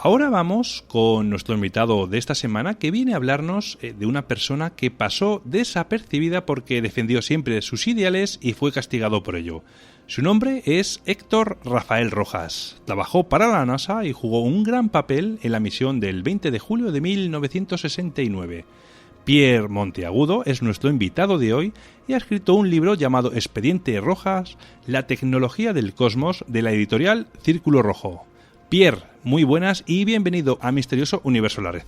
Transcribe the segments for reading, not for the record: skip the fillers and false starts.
Ahora vamos con nuestro invitado de esta semana, que viene a hablarnos de una persona que pasó desapercibida porque defendió siempre sus ideales y fue castigado por ello. Su nombre es Héctor Rafael Rojas. Trabajó para la NASA y jugó un gran papel en la misión del 20 de julio de 1969. Pierre Monteagudo es nuestro invitado de hoy y ha escrito un libro llamado Expediente Rojas, la tecnología del cosmos, de la editorial Círculo Rojo. Pierre, muy buenas y bienvenido a Misterioso Universo La Red.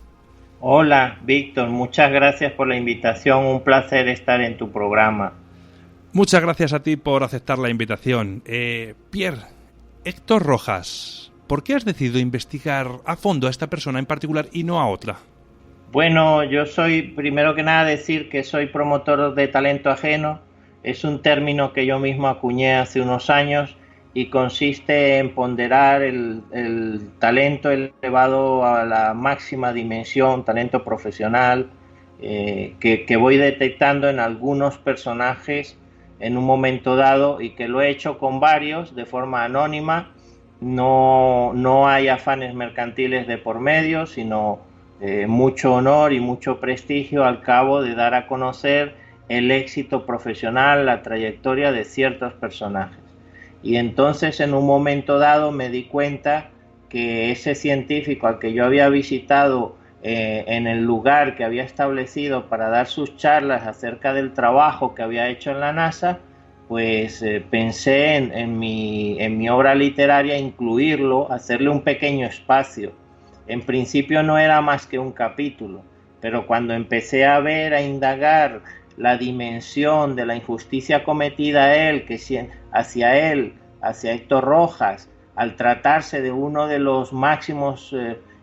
Hola, Víctor, muchas gracias por la invitación, un placer estar en tu programa. Muchas gracias a ti por aceptar la invitación. Pierre, Héctor Rojas, ¿por qué has decidido investigar a fondo a esta persona en particular y no a otra? Bueno, yo soy, primero que nada, decir que soy promotor de talento ajeno. Es un término que yo mismo acuñé hace unos años y consiste en ponderar el talento elevado a la máxima dimensión, talento profesional, que voy detectando en algunos personajes en un momento dado y que lo he hecho con varios de forma anónima. No hay afanes mercantiles de por medio, sino mucho honor y mucho prestigio al cabo de dar a conocer el éxito profesional, la trayectoria de ciertos personajes. Y entonces en un momento dado me di cuenta que ese científico al que yo había visitado en el lugar que había establecido para dar sus charlas acerca del trabajo que había hecho en la NASA, pues pensé en mi obra literaria incluirlo, hacerle un pequeño espacio. En principio no era más que un capítulo, pero cuando empecé a ver, a indagar la dimensión de la injusticia cometida hacia Héctor Rojas, al tratarse de uno de los máximos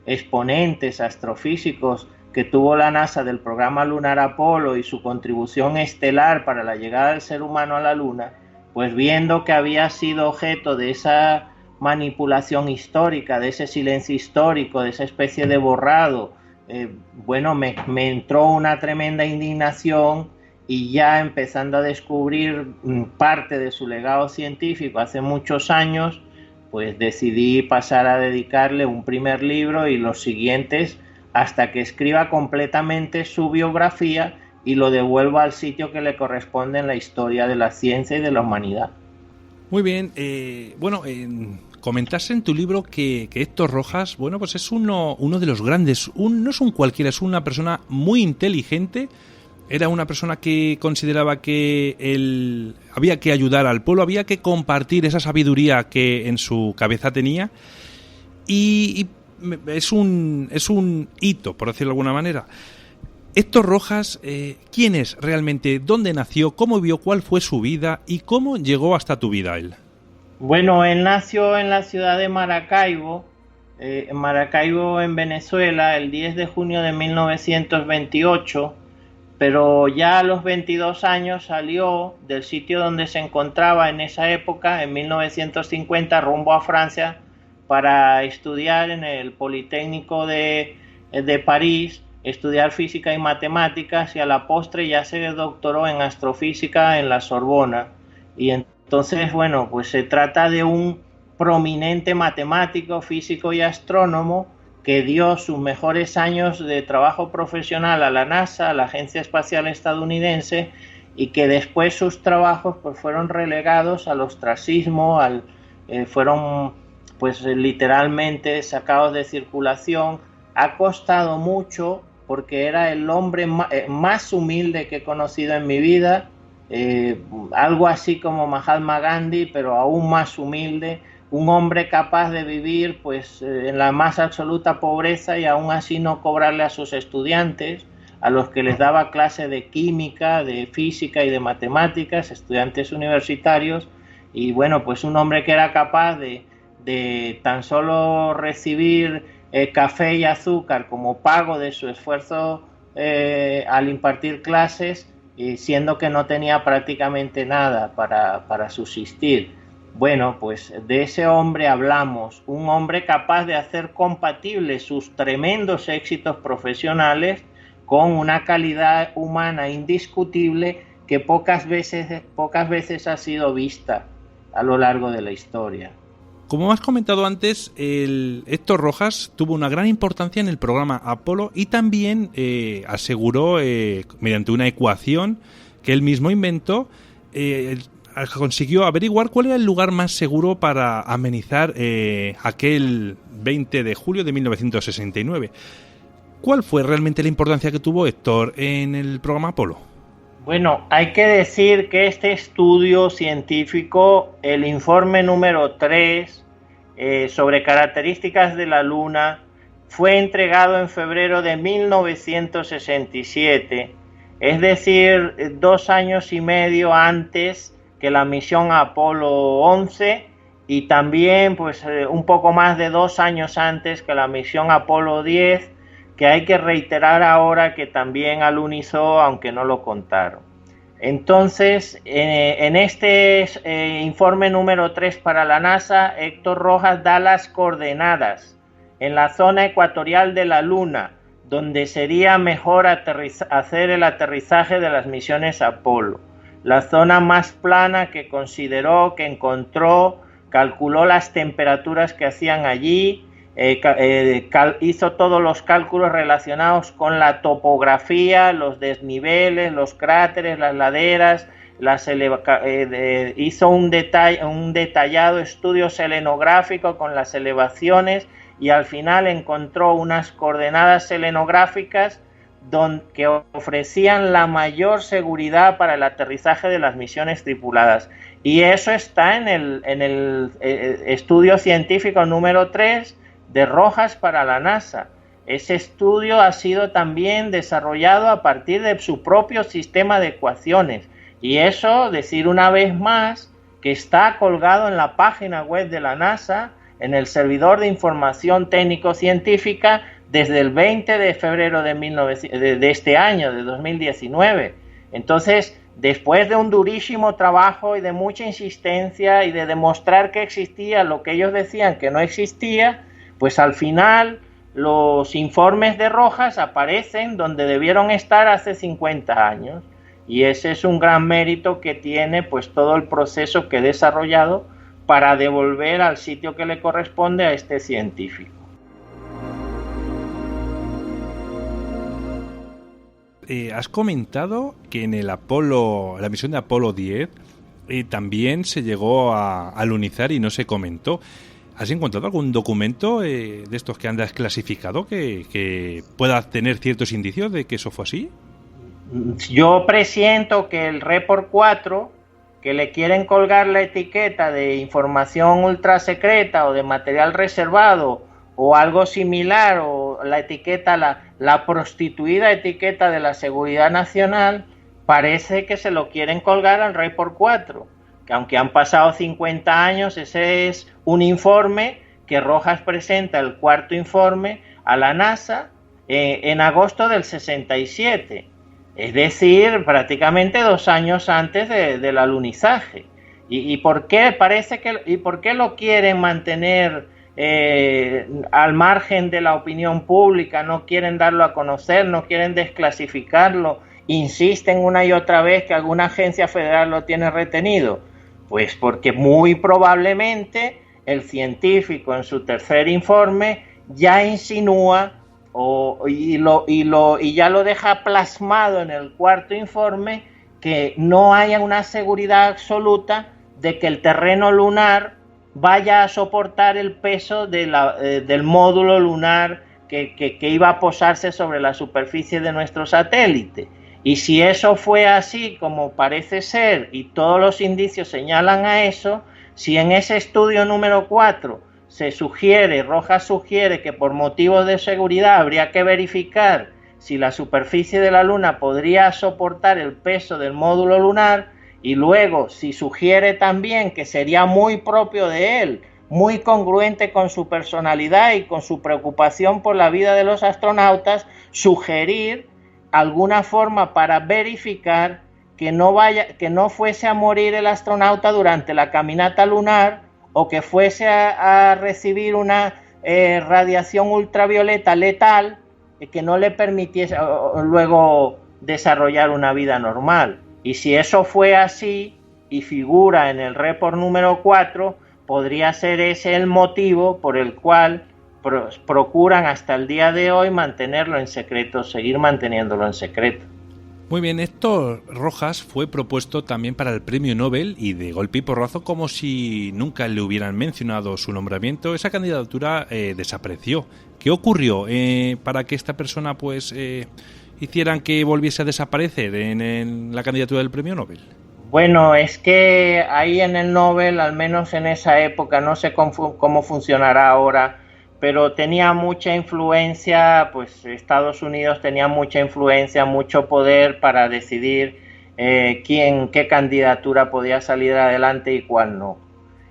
exponentes astrofísicos que tuvo la NASA del programa lunar Apolo y su contribución estelar para la llegada del ser humano a la Luna, pues viendo que había sido objeto de esa manipulación histórica, de ese silencio histórico, de esa especie de borrado, me entró una tremenda indignación. Y ya empezando a descubrir parte de su legado científico hace muchos años, pues decidí pasar a dedicarle un primer libro y los siguientes hasta que escriba completamente su biografía y lo devuelva al sitio que le corresponde en la historia de la ciencia y de la humanidad. Muy bien, comentaste en tu libro que Héctor Rojas, bueno, pues es uno de los grandes, no es un cualquiera, es una persona muy inteligente. Era una persona que consideraba que había que ayudar al pueblo, había que compartir esa sabiduría que en su cabeza tenía y es un hito, por decirlo de alguna manera. Héctor Rojas, ¿quién es realmente? ¿Dónde nació? ¿Cómo vivió? ¿Cuál fue su vida? ¿Y cómo llegó hasta tu vida él? Bueno, él nació en la ciudad de Maracaibo, en Venezuela, el 10 de junio de 1928. Pero ya a los 22 años salió del sitio donde se encontraba en esa época, en 1950, rumbo a Francia para estudiar en el Politécnico de París, estudiar física y matemáticas, y a la postre ya se doctoró en astrofísica en la Sorbona. Y entonces, bueno, pues se trata de un prominente matemático, físico y astrónomo que dio sus mejores años de trabajo profesional a la NASA, a la Agencia Espacial Estadounidense, y que después sus trabajos pues fueron relegados al ostracismo, fueron pues literalmente sacados de circulación. Ha costado mucho porque era el hombre más humilde que he conocido en mi vida, algo así como Mahatma Gandhi, pero aún más humilde. Un hombre capaz de vivir pues en la más absoluta pobreza y aún así no cobrarle a sus estudiantes, a los que les daba clase de química, de física y de matemáticas, estudiantes universitarios. Y bueno, pues un hombre que era capaz de tan solo recibir café y azúcar como pago de su esfuerzo al impartir clases, siendo que no tenía prácticamente nada para subsistir. Bueno, pues de ese hombre hablamos, un hombre capaz de hacer compatibles sus tremendos éxitos profesionales con una calidad humana indiscutible que pocas veces ha sido vista a lo largo de la historia. Como has comentado antes, el Héctor Rojas tuvo una gran importancia en el programa Apolo y también aseguró, mediante una ecuación que él mismo inventó, consiguió averiguar cuál era el lugar más seguro para amenizar aquel 20 de julio de 1969. ¿Cuál fue realmente la importancia que tuvo Héctor en el programa Apolo? Bueno, hay que decir que este estudio científico, el informe número 3 sobre características de la Luna, fue entregado en febrero de 1967, es decir, 2 años y medio antes que la misión Apolo 11 y también pues un poco más de 2 años antes que la misión Apolo 10, que hay que reiterar ahora que también alunizó, aunque no lo contaron. Entonces, en este informe número 3 para la NASA, Héctor Rojas da las coordenadas en la zona ecuatorial de la Luna, donde sería mejor hacer el aterrizaje de las misiones Apolo. La zona más plana que consideró, que encontró, calculó las temperaturas que hacían allí, hizo todos los cálculos relacionados con la topografía, los desniveles, los cráteres, las laderas, hizo un detallado estudio selenográfico con las elevaciones y al final encontró unas coordenadas selenográficas que ofrecían la mayor seguridad para el aterrizaje de las misiones tripuladas. Y eso está en el estudio científico número 3 de Rojas para la NASA. Ese estudio ha sido también desarrollado a partir de su propio sistema de ecuaciones. Y eso, decir una vez más, que está colgado en la página web de la NASA, en el servidor de información técnico-científica, desde el 20 de febrero de este año, de 2019. Entonces, después de un durísimo trabajo y de mucha insistencia y de demostrar que existía lo que ellos decían que no existía, pues al final los informes de Rojas aparecen donde debieron estar hace 50 años. Y ese es un gran mérito que tiene pues todo el proceso que he desarrollado para devolver al sitio que le corresponde a este científico. Has comentado que en la misión de Apolo 10 también se llegó a alunizar y no se comentó. ¿Has encontrado algún documento de estos que han desclasificado que pueda tener ciertos indicios de que eso fue así? Yo presiento que el Report 4, que le quieren colgar la etiqueta de información ultra secreta o de material reservado o algo similar, o la etiqueta, la prostituida etiqueta de la seguridad nacional, parece que se lo quieren colgar al Report 4. Que aunque han pasado 50 años, ese es un informe que Rojas presenta, el cuarto informe, a la NASA en agosto del 67. Es decir, prácticamente 2 años antes del alunizaje. ¿Y por qué lo quieren mantener al margen de la opinión pública? No quieren darlo a conocer, no quieren desclasificarlo, insisten una y otra vez que alguna agencia federal lo tiene retenido. Pues porque muy probablemente el científico en su tercer informe ya insinúa y ya lo deja plasmado en el cuarto informe que no haya una seguridad absoluta de que el terreno lunar vaya a soportar el peso del módulo lunar que iba a posarse sobre la superficie de nuestro satélite. Y si eso fue así como parece ser, y todos los indicios señalan a eso, si en ese estudio número 4 Rojas sugiere que por motivos de seguridad habría que verificar si la superficie de la Luna podría soportar el peso del módulo lunar, y luego si sugiere también que sería muy propio de él, muy congruente con su personalidad y con su preocupación por la vida de los astronautas, sugerir alguna forma para verificar que no fuese a morir el astronauta durante la caminata lunar, o que fuese a recibir una radiación ultravioleta letal que no le permitiese luego desarrollar una vida normal. Y si eso fue así y figura en el report número 4, podría ser ese el motivo por el cual procuran hasta el día de hoy mantenerlo en secreto, seguir manteniéndolo en secreto. Muy bien, Héctor Rojas fue propuesto también para el premio Nobel y de golpe y porrazo, como si nunca le hubieran mencionado su nombramiento, esa candidatura desapareció. ¿Qué ocurrió para que esta persona hicieran que volviese a desaparecer en la candidatura del premio Nobel? Bueno, es que ahí en el Nobel, al menos en esa época, no sé cómo funcionará ahora, pero tenía mucha influencia, pues Estados Unidos tenía mucha influencia, mucho poder para decidir qué candidatura podía salir adelante y cuál no.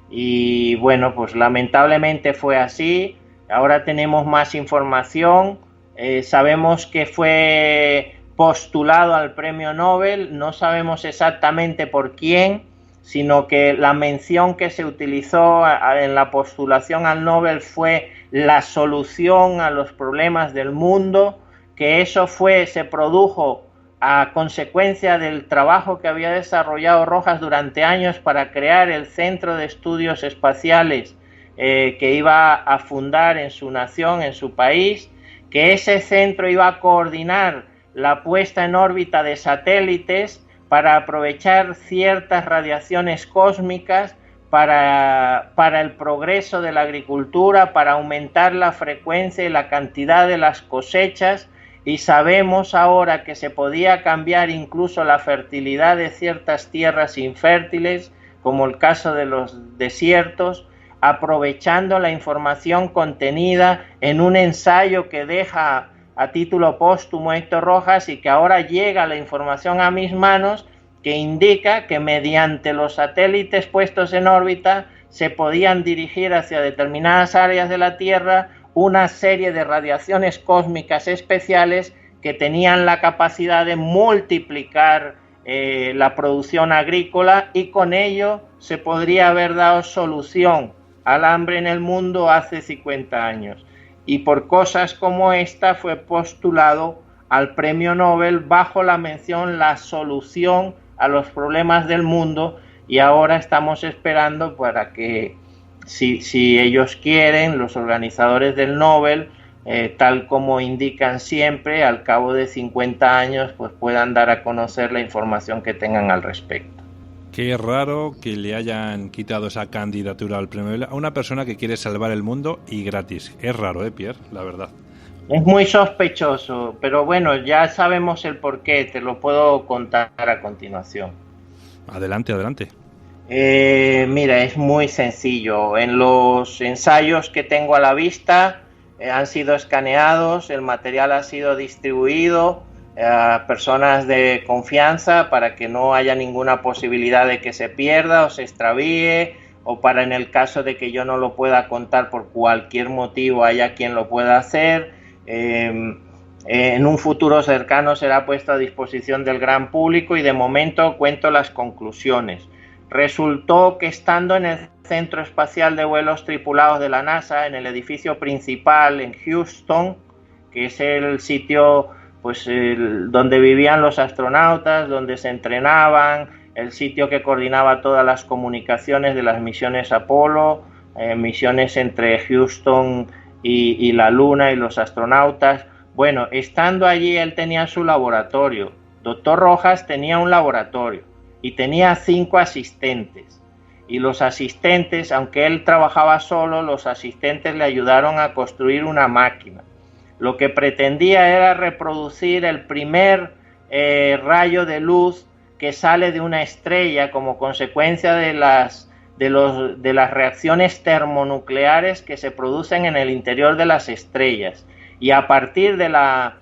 Y bueno, pues lamentablemente fue así. Ahora tenemos más información, sabemos que fue postulado al premio Nobel, no sabemos exactamente por quién, sino que la mención que se utilizó en la postulación al Nobel fue la solución a los problemas del mundo, que eso se produjo a consecuencia del trabajo que había desarrollado Rojas durante años para crear el Centro de Estudios Espaciales que iba a fundar en su nación, en su país, que ese centro iba a coordinar la puesta en órbita de satélites para aprovechar ciertas radiaciones cósmicas para el progreso de la agricultura, para aumentar la frecuencia y la cantidad de las cosechas, y sabemos ahora que se podía cambiar incluso la fertilidad de ciertas tierras infértiles, como el caso de los desiertos, aprovechando la información contenida en un ensayo que deja a título póstumo Héctor Rojas y que ahora llega la información a mis manos, que indica que mediante los satélites puestos en órbita se podían dirigir hacia determinadas áreas de la Tierra una serie de radiaciones cósmicas especiales que tenían la capacidad de multiplicar la producción agrícola, y con ello se podría haber dado solución al hambre en el mundo hace 50 años. Y por cosas como esta fue postulado al premio Nobel bajo la mención la solución a los problemas del mundo, y ahora estamos esperando para que, si ellos quieren, los organizadores del Nobel, tal como indican siempre, al cabo de 50 años, pues puedan dar a conocer la información que tengan al respecto. Qué raro que le hayan quitado esa candidatura al premio Nobel a una persona que quiere salvar el mundo y gratis. Es raro, Pierre, la verdad. Es muy sospechoso, pero bueno, ya sabemos el porqué, te lo puedo contar a continuación. Adelante, adelante. Mira, es muy sencillo. En los ensayos que tengo a la vista han sido escaneados, el material ha sido distribuido a personas de confianza para que no haya ninguna posibilidad de que se pierda o se extravíe, o para, en el caso de que yo no lo pueda contar por cualquier motivo, haya quien lo pueda hacer. En un futuro cercano será puesto a disposición del gran público, y de momento cuento las conclusiones. Resultó que, estando en el Centro Espacial de Vuelos Tripulados de la NASA, en el edificio principal en Houston, que es el sitio donde vivían los astronautas, donde se entrenaban, el sitio que coordinaba todas las comunicaciones de las misiones Apolo, misiones entre Houston y la Luna y los astronautas. Bueno, estando allí, él tenía su laboratorio. Doctor Rojas tenía un laboratorio y tenía 5 asistentes. Y los asistentes, aunque él trabajaba solo, los asistentes le ayudaron a construir una máquina. Lo que pretendía era reproducir el primer rayo de luz que sale de una estrella como consecuencia de las reacciones termonucleares que se producen en el interior de las estrellas. Y a partir de la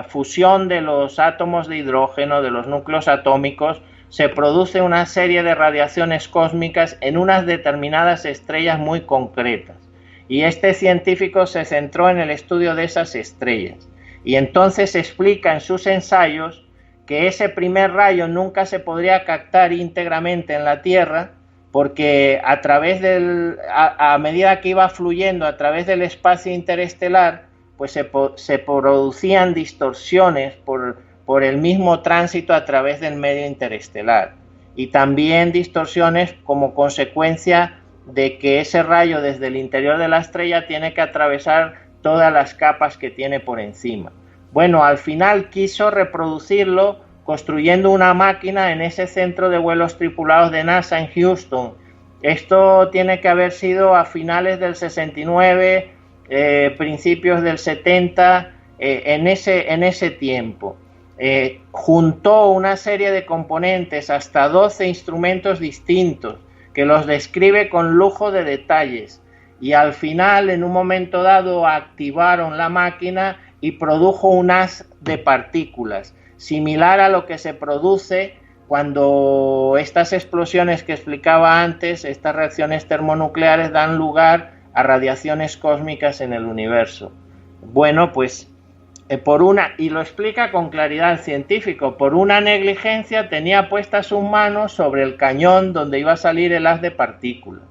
fusión de los átomos de hidrógeno, de los núcleos atómicos, se produce una serie de radiaciones cósmicas en unas determinadas estrellas muy concretas. Y este científico se centró en el estudio de esas estrellas. Y entonces explica en sus ensayos que ese primer rayo nunca se podría captar íntegramente en la Tierra, porque a medida que iba fluyendo a través del espacio interestelar, pues se producían distorsiones por el mismo tránsito a través del medio interestelar. y también distorsiones como consecuencia de que ese rayo desde el interior de la estrella tiene que atravesar todas las capas que tiene por encima. Bueno, al final quiso reproducirlo construyendo una máquina en ese centro de vuelos tripulados de NASA en Houston. Esto tiene que haber sido a finales del 69, principios del 70, en ese tiempo. Juntó una serie de componentes, hasta 12 instrumentos distintos, que los describe con lujo de detalles, y al final, en un momento dado, activaron la máquina y produjo un haz de partículas, similar a lo que se produce cuando estas explosiones que explicaba antes, estas reacciones termonucleares, dan lugar a radiaciones cósmicas en el universo. Bueno, pues y lo explica con claridad el científico, por una negligencia tenía puestas sus manos sobre el cañón donde iba a salir el haz de partículas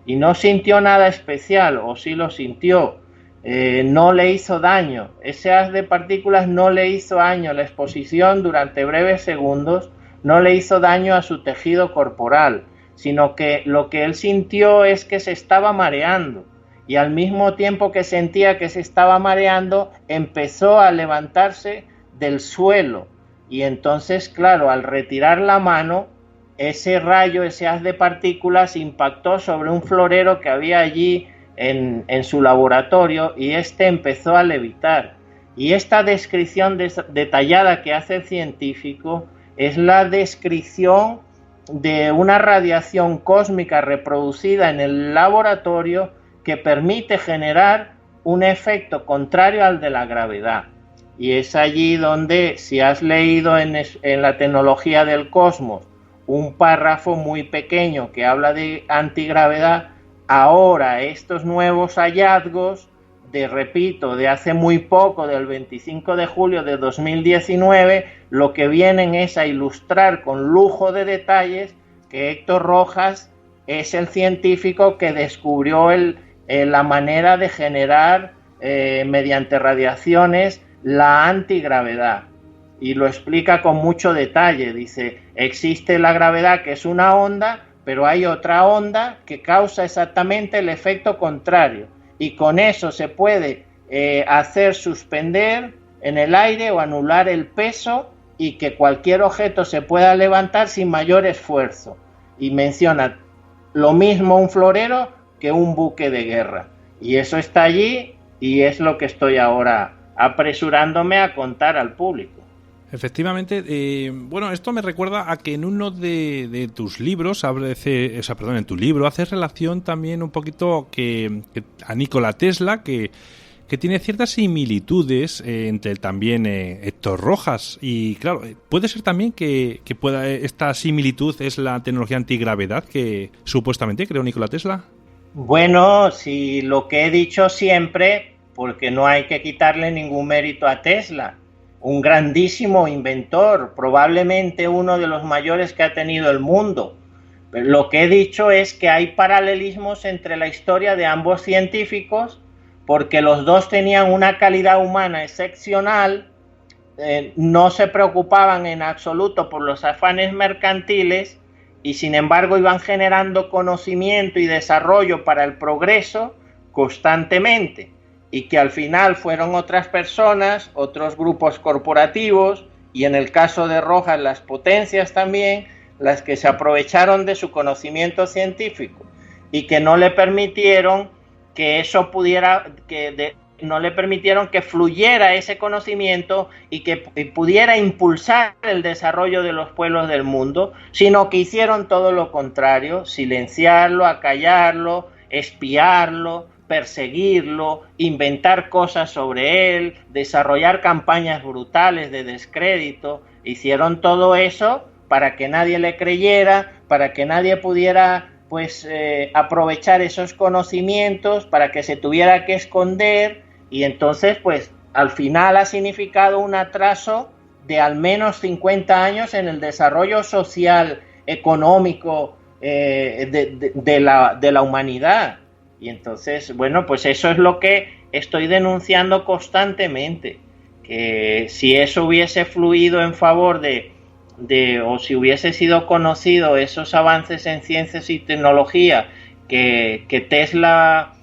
y no sintió nada especial, o sí lo sintió, no le hizo daño, ese haz de partículas no le hizo daño, la exposición durante breves segundos no le hizo daño a su tejido corporal, sino que lo que él sintió es que se estaba mareando. Y al mismo tiempo que sentía que se estaba mareando, empezó a levantarse del suelo. Y entonces, claro, al retirar la mano, ese rayo, ese haz de partículas, impactó sobre un florero que había allí en su laboratorio, y este empezó a levitar. Y esta descripción detallada que hace el científico es la descripción de una radiación cósmica reproducida en el laboratorio que permite generar un efecto contrario al de la gravedad. Y es allí donde, si has leído en la tecnología del cosmos un párrafo muy pequeño que habla de antigravedad, ahora estos nuevos hallazgos, de hace muy poco, del 25 de julio de 2019, lo que vienen es a ilustrar con lujo de detalles que Héctor Rojas es el científico que descubrió la manera de generar mediante radiaciones la antigravedad, y lo explica con mucho detalle. Dice, existe la gravedad, que es una onda, pero hay otra onda que causa exactamente el efecto contrario, y con eso se puede hacer suspender en el aire o anular el peso, y que cualquier objeto se pueda levantar sin mayor esfuerzo. Y menciona lo mismo un florero que un buque de guerra, y eso está allí, y es lo que estoy ahora apresurándome a contar al público. Efectivamente, bueno, esto me recuerda a que en uno de tus libros, en tu libro, haces relación también un poquito a Nikola Tesla, que tiene ciertas similitudes entre también Héctor Rojas, y claro, puede ser también que esta similitud es la tecnología antigravedad que supuestamente creó Nikola Tesla. Bueno, si lo que he dicho siempre, porque no hay que quitarle ningún mérito a Tesla, un grandísimo inventor, probablemente uno de los mayores que ha tenido el mundo. Pero lo que he dicho es que hay paralelismos entre la historia de ambos científicos, porque los dos tenían una calidad humana excepcional, no se preocupaban en absoluto por los afanes mercantiles, y sin embargo iban generando conocimiento y desarrollo para el progreso constantemente, y que al final fueron otras personas, otros grupos corporativos, y en el caso de Rojas las potencias también, las que se aprovecharon de su conocimiento científico y que no le permitieron que eso no le permitieron que fluyera ese conocimiento y que pudiera impulsar el desarrollo de los pueblos del mundo, sino que hicieron todo lo contrario: silenciarlo, acallarlo, espiarlo, perseguirlo, inventar cosas sobre él, desarrollar campañas brutales de descrédito. Hicieron todo eso para que nadie le creyera, para que nadie pudiera aprovechar esos conocimientos, para que se tuviera que esconder, y entonces al final ha significado un atraso de al menos 50 años en el desarrollo social, económico de la humanidad. Y entonces, bueno, pues eso es lo que estoy denunciando constantemente, que si eso hubiese fluido en favor de o si hubiese sido conocido esos avances en ciencias y tecnología que Tesla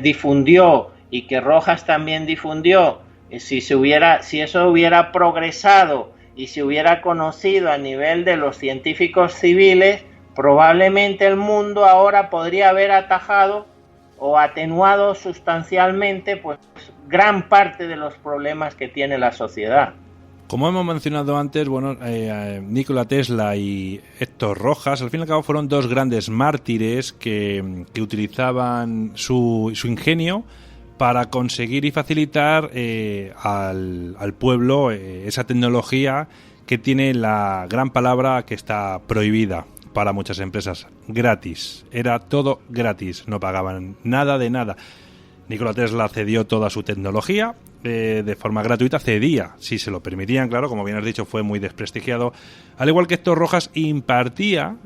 difundió y que Rojas también difundió, si eso hubiera progresado y se hubiera conocido a nivel de los científicos civiles, probablemente el mundo ahora podría haber atajado o atenuado sustancialmente pues gran parte de los problemas que tiene la sociedad. Como hemos mencionado antes, bueno, Nikola Tesla y Héctor Rojas, al fin y al cabo fueron dos grandes mártires que utilizaban su ingenio para conseguir y facilitar al pueblo esa tecnología que tiene la gran palabra que está prohibida para muchas empresas: gratis. Era todo gratis, no pagaban nada de nada. Nikola Tesla cedió toda su tecnología de forma gratuita, cedía, si se lo permitían, claro, como bien has dicho, fue muy desprestigiado. Al igual que Héctor Rojas, impartía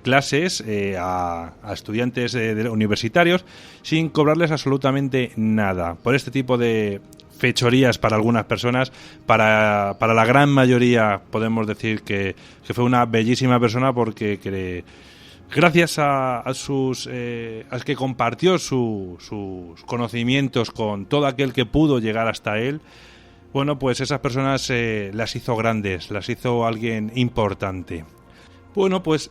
clases a estudiantes universitarios sin cobrarles absolutamente nada. Por este tipo de fechorías para algunas personas, para la gran mayoría podemos decir que fue una bellísima persona, porque gracias a que compartió sus conocimientos con todo aquel que pudo llegar hasta él, bueno, pues esas personas las hizo grandes, las hizo alguien importante. Bueno, pues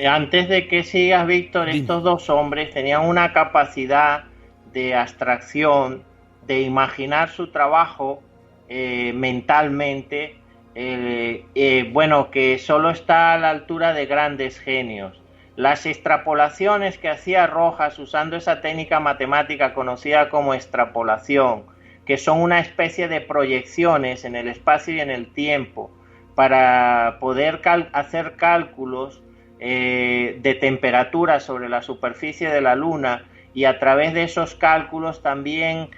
antes de que sigas, Víctor, estos dos hombres tenían una capacidad de abstracción, de imaginar su trabajo mentalmente, bueno, que solo está a la altura de grandes genios. Las extrapolaciones que hacía Rojas usando esa técnica matemática conocida como extrapolación, que son una especie de proyecciones en el espacio y en el tiempo para poder hacer cálculos de temperatura sobre la superficie de la Luna, y a través de esos cálculos también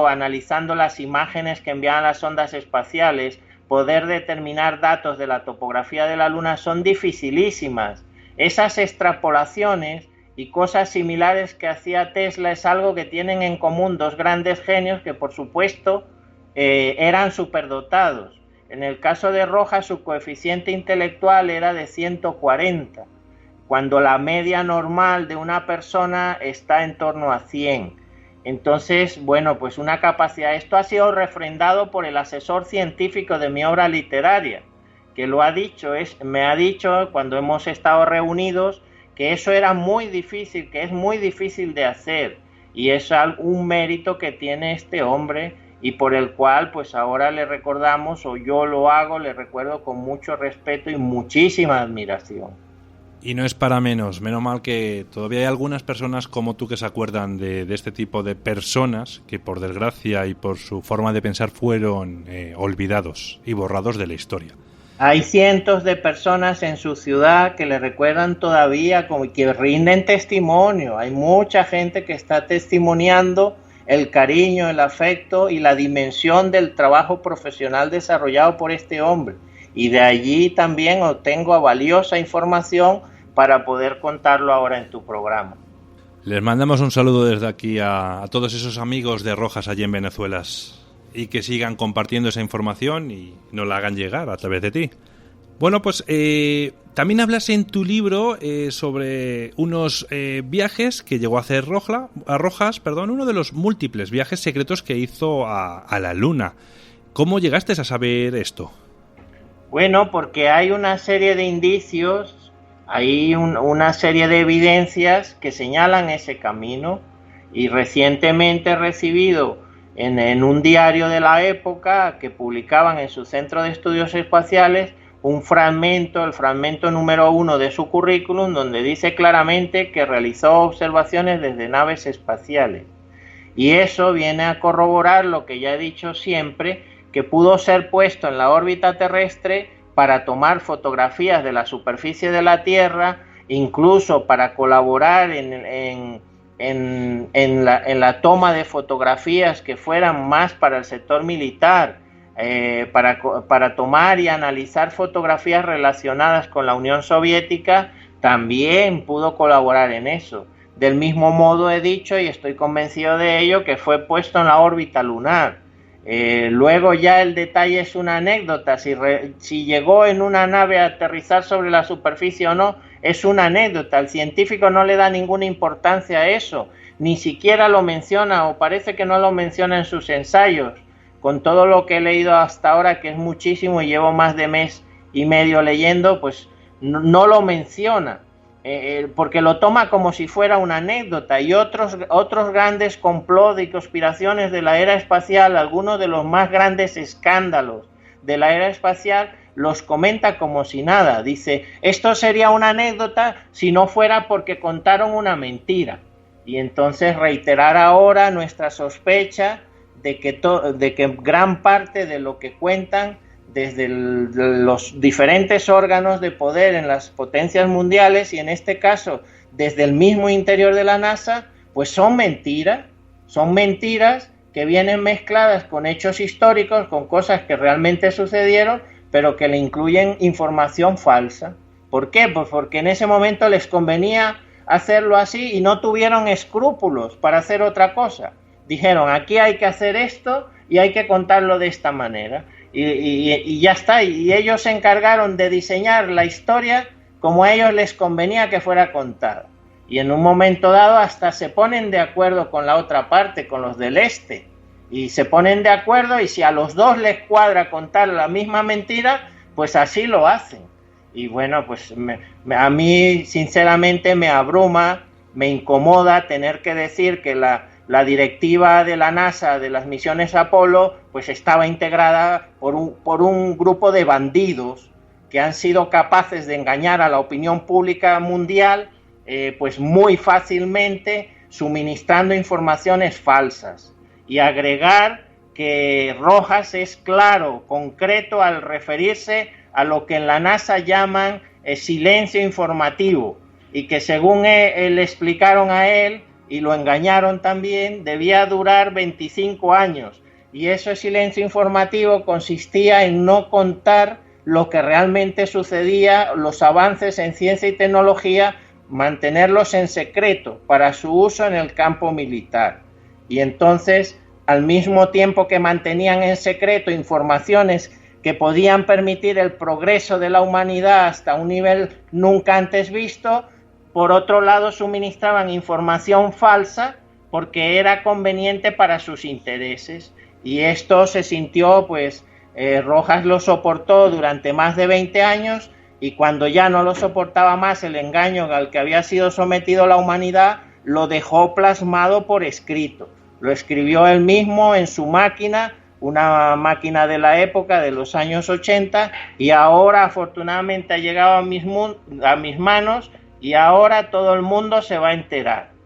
analizando las imágenes que envían las ondas espaciales, poder determinar datos de la topografía de la Luna, son dificilísimas. Esas extrapolaciones y cosas similares que hacía Tesla es algo que tienen en común dos grandes genios que, por supuesto, eran superdotados. En el caso de Rojas, su coeficiente intelectual era de 140, cuando la media normal de una persona está en torno a 100. Entonces, bueno, pues una capacidad. Esto ha sido refrendado por el asesor científico de mi obra literaria, que lo ha dicho, me ha dicho cuando hemos estado reunidos que eso era muy difícil, que es muy difícil de hacer, y es un mérito que tiene este hombre y por el cual pues ahora le recordamos, o yo lo hago, le recuerdo con mucho respeto y muchísima admiración. Y no es para menos mal que todavía hay algunas personas como tú que se acuerdan de este tipo de personas que por desgracia y por su forma de pensar fueron olvidados y borrados de la historia. Hay cientos de personas en su ciudad que le recuerdan todavía, como que rinden testimonio. Hay mucha gente que está testimoniando el cariño, el afecto y la dimensión del trabajo profesional desarrollado por este hombre. Y de allí también obtengo valiosa información para poder contarlo ahora en tu programa. Les mandamos un saludo desde aquí a todos esos amigos de Rojas allí en Venezuela, y que sigan compartiendo esa información y nos la hagan llegar a través de ti. Bueno, pues también hablas en tu libro sobre unos viajes que llegó a hacer Rojas, uno de los múltiples viajes secretos que hizo a la Luna. ¿Cómo llegaste a saber esto? Bueno, porque hay una serie de indicios, hay una serie de evidencias que señalan ese camino, y recientemente he recibido en un diario de la época que publicaban en su Centro de Estudios Espaciales un fragmento, el fragmento número 1 de su currículum, donde dice claramente que realizó observaciones desde naves espaciales. Y eso viene a corroborar lo que ya he dicho siempre, que pudo ser puesto en la órbita terrestre para tomar fotografías de la superficie de la Tierra, incluso para colaborar en la toma de fotografías que fueran más para el sector militar, para tomar y analizar fotografías relacionadas con la Unión Soviética. También pudo colaborar en eso. Del mismo modo he dicho, y estoy convencido de ello, que fue puesto en la órbita lunar. Luego ya el detalle es una anécdota, si llegó en una nave a aterrizar sobre la superficie o no, es una anécdota. El científico no le da ninguna importancia a eso, ni siquiera lo menciona, o parece que no lo menciona en sus ensayos. Con todo lo que he leído hasta ahora, que es muchísimo y llevo más de mes y medio leyendo, pues no lo menciona, porque lo toma como si fuera una anécdota. Y otros grandes complots y conspiraciones de la era espacial, algunos de los más grandes escándalos de la era espacial, los comenta como si nada. Dice, esto sería una anécdota si no fuera porque contaron una mentira. Y entonces reiterar ahora nuestra sospecha de que gran parte de lo que cuentan desde los diferentes órganos de poder en las potencias mundiales, y en este caso desde el mismo interior de la NASA, pues son mentiras que vienen mezcladas con hechos históricos, con cosas que realmente sucedieron, pero que le incluyen información falsa. ¿Por qué? Pues porque en ese momento les convenía hacerlo así y no tuvieron escrúpulos para hacer otra cosa. Dijeron, aquí hay que hacer esto y hay que contarlo de esta manera. Y ya está. Y ellos se encargaron de diseñar la historia como a ellos les convenía que fuera contada. Y en un momento dado hasta se ponen de acuerdo con la otra parte, con los del este. Y se ponen de acuerdo, y si a los dos les cuadra contar la misma mentira, pues así lo hacen. Y bueno, pues a mí sinceramente me abruma, me incomoda tener que decir que la directiva de la NASA de las misiones Apolo pues estaba integrada por un grupo de bandidos que han sido capaces de engañar a la opinión pública mundial pues muy fácilmente, suministrando informaciones falsas. Y agregar que Rojas es claro, concreto al referirse a lo que en la NASA llaman silencio informativo, y que según le explicaron a él y lo engañaron también, debía durar 25 años. Y ese silencio informativo consistía en no contar lo que realmente sucedía, los avances en ciencia y tecnología, mantenerlos en secreto para su uso en el campo militar. Y entonces, al mismo tiempo que mantenían en secreto informaciones que podían permitir el progreso de la humanidad hasta un nivel nunca antes visto, por otro lado suministraban información falsa porque era conveniente para sus intereses. Y esto se sintió, pues, Rojas lo soportó durante más de 20 años, y cuando ya no lo soportaba más el engaño al que había sido sometido la humanidad, lo dejó plasmado por escrito. Lo escribió él mismo en su máquina, una máquina de la época de los años 80, y ahora afortunadamente ha llegado a mis manos, y ahora todo el mundo se va a enterar.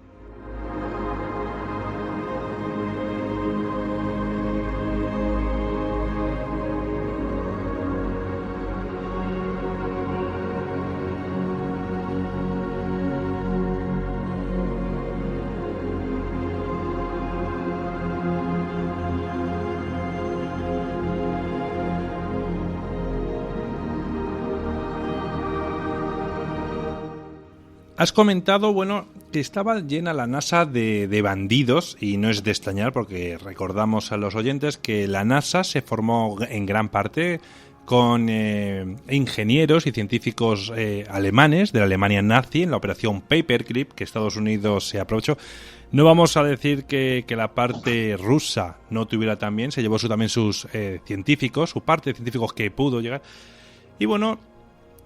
Has comentado, bueno, que estaba llena la NASA de bandidos, y no es de extrañar porque recordamos a los oyentes que la NASA se formó en gran parte con ingenieros y científicos alemanes de la Alemania nazi en la operación Paperclip, que Estados Unidos se aprovechó. No vamos a decir que la parte rusa no tuviera también, se llevó también sus científicos, su parte de científicos que pudo llegar. Y bueno,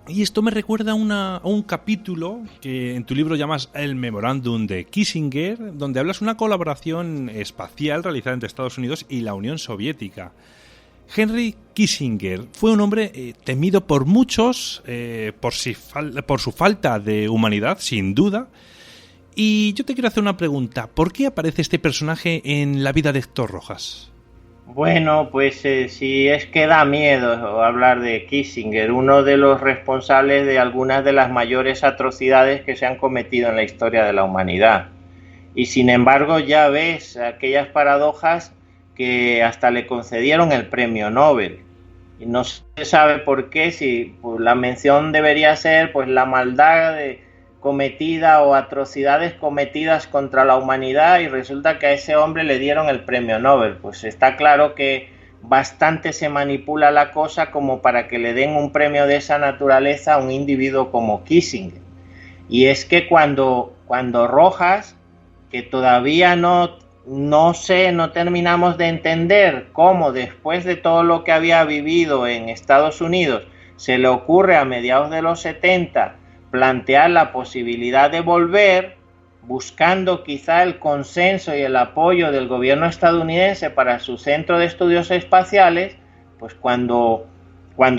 y esto me recuerda a un capítulo que en tu libro llamas El Memorándum de Kissinger, donde hablas de una colaboración espacial realizada entre Estados Unidos y la Unión Soviética. Henry Kissinger fue un hombre temido por muchos por su falta de humanidad, sin duda. Y yo te quiero hacer una pregunta. ¿Por qué aparece este personaje en la vida de Héctor Rojas? Bueno, pues si es que da miedo hablar de Kissinger, uno de los responsables de algunas de las mayores atrocidades que se han cometido en la historia de la humanidad. Y sin embargo ya ves aquellas paradojas que hasta le concedieron el premio Nobel. Y no se sabe por qué, si pues, la mención debería ser pues la maldad cometida o atrocidades cometidas contra la humanidad, y resulta que a ese hombre le dieron el premio Nobel. Pues está claro que bastante se manipula la cosa como para que le den un premio de esa naturaleza a un individuo como Kissinger. Y es que cuando Rojas, que todavía no terminamos de entender cómo después de todo lo que había vivido en Estados Unidos, se le ocurre a mediados de los 70 plantear la posibilidad de volver, buscando quizá el consenso y el apoyo del gobierno estadounidense para su centro de estudios espaciales, pues cuando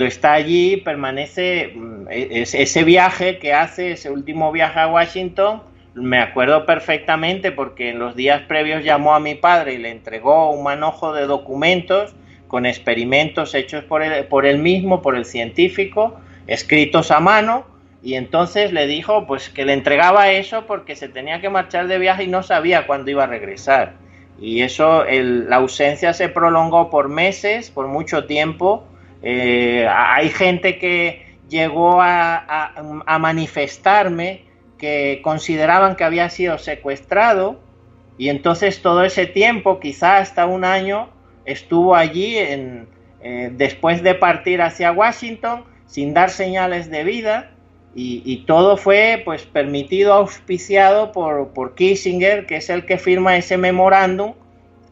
está allí permanece ese viaje que hace, ese último viaje a Washington. Me acuerdo perfectamente porque en los días previos llamó a mi padre y le entregó un manojo de documentos con experimentos hechos por él mismo, por el científico, escritos a mano, y entonces le dijo pues que le entregaba eso porque se tenía que marchar de viaje y no sabía cuándo iba a regresar. Y eso, la ausencia se prolongó por meses, por mucho tiempo. Hay gente que llegó a manifestarme que consideraban que había sido secuestrado, y entonces todo ese tiempo, quizá hasta un año, estuvo allí después de partir hacia Washington sin dar señales de vida, y todo fue pues permitido, auspiciado por Kissinger, que es el que firma ese memorándum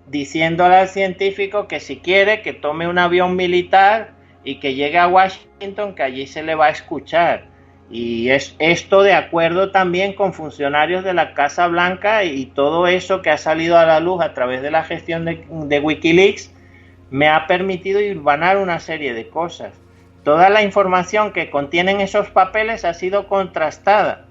diciéndole al científico que si quiere que tome un avión militar y que llegue a Washington, que allí se le va a escuchar. Y es esto de acuerdo también con funcionarios de la Casa Blanca, y todo eso que ha salido a la luz a través de la gestión de Wikileaks me ha permitido hilvanar una serie de cosas. Toda la información que contienen esos papeles ha sido contrastada.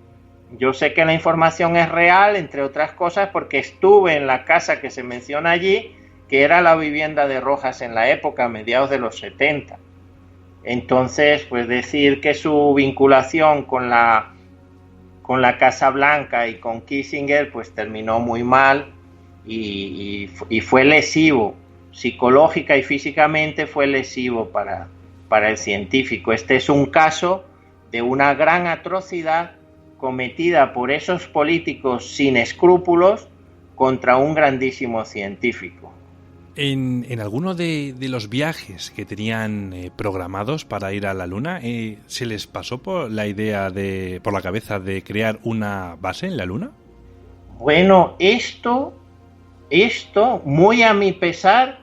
Yo sé que la información es real, entre otras cosas, porque estuve en la casa que se menciona allí, que era la vivienda de Rojas en la época, a mediados de los 70. Entonces, pues decir que su vinculación con la Casa Blanca y con Kissinger pues terminó muy mal y fue lesivo, psicológica y físicamente fue lesivo para el científico. Este es un caso de una gran atrocidad cometida por esos políticos sin escrúpulos contra un grandísimo científico. En alguno de los viajes que tenían programados para ir a la Luna, ¿se les pasó por la cabeza de crear una base en la Luna? Bueno, esto, muy a mi pesar,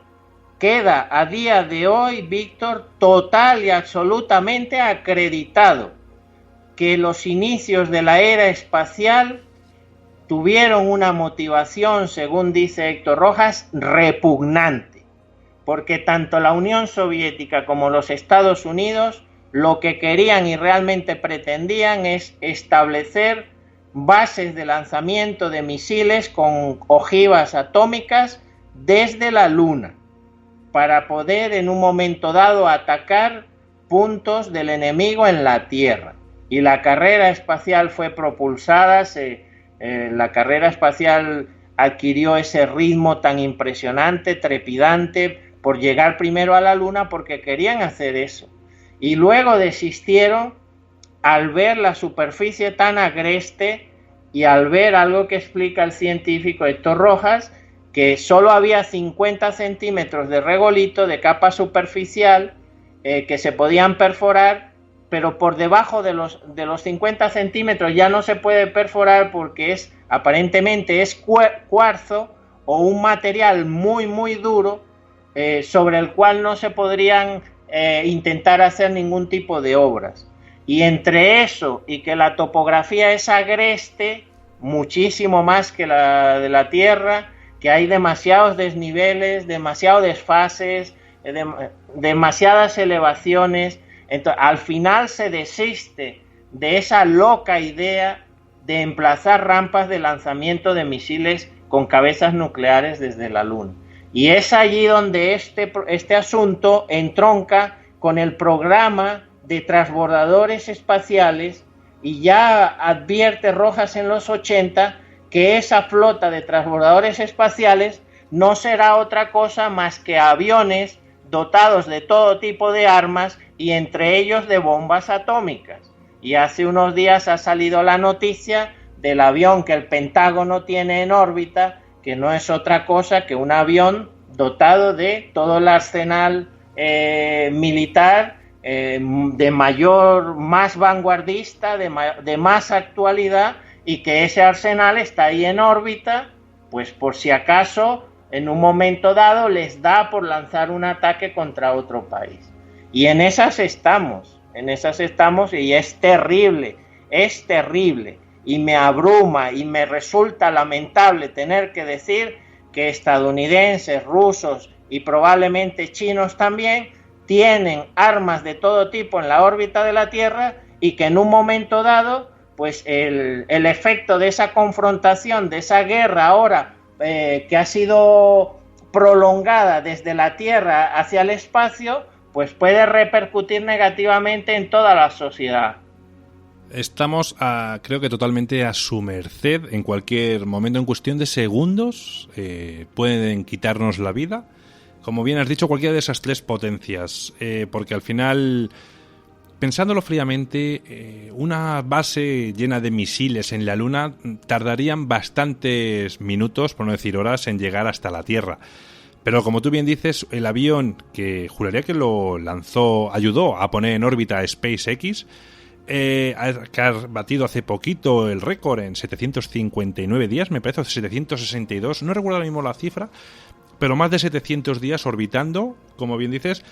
queda a día de hoy, Víctor, total y absolutamente acreditado, que los inicios de la era espacial tuvieron una motivación, según dice Héctor Rojas, repugnante, porque tanto la Unión Soviética como los Estados Unidos lo que querían y realmente pretendían es establecer bases de lanzamiento de misiles con ojivas atómicas desde la Luna, para poder en un momento dado atacar puntos del enemigo en la Tierra. Y la carrera espacial fue propulsada, la carrera espacial adquirió ese ritmo tan impresionante, trepidante, por llegar primero a la Luna, porque querían hacer eso. Y luego desistieron al ver la superficie tan agreste y al ver algo que explica el científico Héctor Rojas, que solo había 50 centímetros de regolito de capa superficial que se podían perforar, pero por debajo de los 50 centímetros ya no se puede perforar porque aparentemente es cuarzo o un material muy muy duro sobre el cual no se podrían intentar hacer ningún tipo de obras. Y entre eso y que la topografía es agreste, muchísimo más que la de la Tierra, que hay demasiados desniveles, demasiados desfases, demasiadas elevaciones. Entonces, al final se desiste de esa loca idea de emplazar rampas de lanzamiento de misiles con cabezas nucleares desde la Luna. Y es allí donde este asunto entronca con el programa de transbordadores espaciales, y ya advierte Rojas en los 80 que esa flota de transbordadores espaciales no será otra cosa más que aviones dotados de todo tipo de armas y entre ellos de bombas atómicas. Y hace unos días ha salido la noticia del avión que el Pentágono tiene en órbita, que no es otra cosa que un avión dotado de todo el arsenal militar de mayor, más vanguardista, de más actualidad, y que ese arsenal está ahí en órbita, pues por si acaso en un momento dado les da por lanzar un ataque contra otro país. Y en esas estamos y es terrible, y me abruma y me resulta lamentable tener que decir que estadounidenses, rusos y probablemente chinos también tienen armas de todo tipo en la órbita de la Tierra, y que en un momento dado, pues el efecto de esa confrontación, de esa guerra ahora que ha sido prolongada desde la Tierra hacia el espacio, pues puede repercutir negativamente en toda la sociedad. Estamos, creo que totalmente a su merced. En cualquier momento, en cuestión de segundos, pueden quitarnos la vida. Como bien has dicho, cualquiera de esas tres potencias. Porque al final, pensándolo fríamente, una base llena de misiles en la Luna tardarían bastantes minutos, por no decir horas, en llegar hasta la Tierra. Pero como tú bien dices, el avión que juraría que lo lanzó, ayudó a poner en órbita a SpaceX, que ha batido hace poquito el récord en 759 días, me parece, 762, no recuerdo ahora mismo la cifra, pero más de 700 días orbitando, como bien dices,